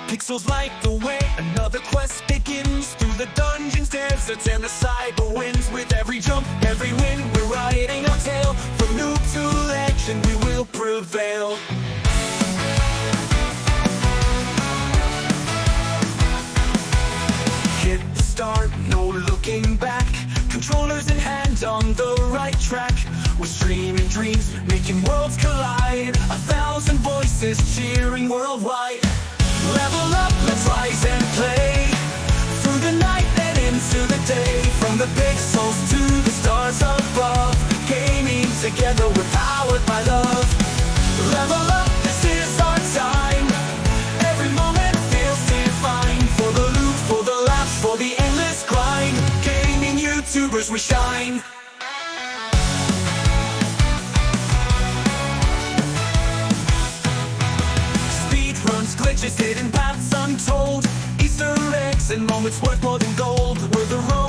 Pixels light the way, another quest begins. Through the dungeons, deserts, and the cyber winds. With every jump, every win, we're writing our tale. From noob to legend, we will prevail. Hit the start, no looking back. Controllers in hand on the right track. We're streaming dreams, making worlds collide. 1,000 voices cheering worldwide. Level up, let's rise and play. Through the night and into the day. From the pixels to the stars above. Gaming together, we're powered by love. Level up, this is our time. Every moment feels divine. For the loop, for the laughs, for the endless grind. Gaming YouTubers, we shine. Glitches, hidden paths untold. Easter eggs and moments worth more than gold. We're the road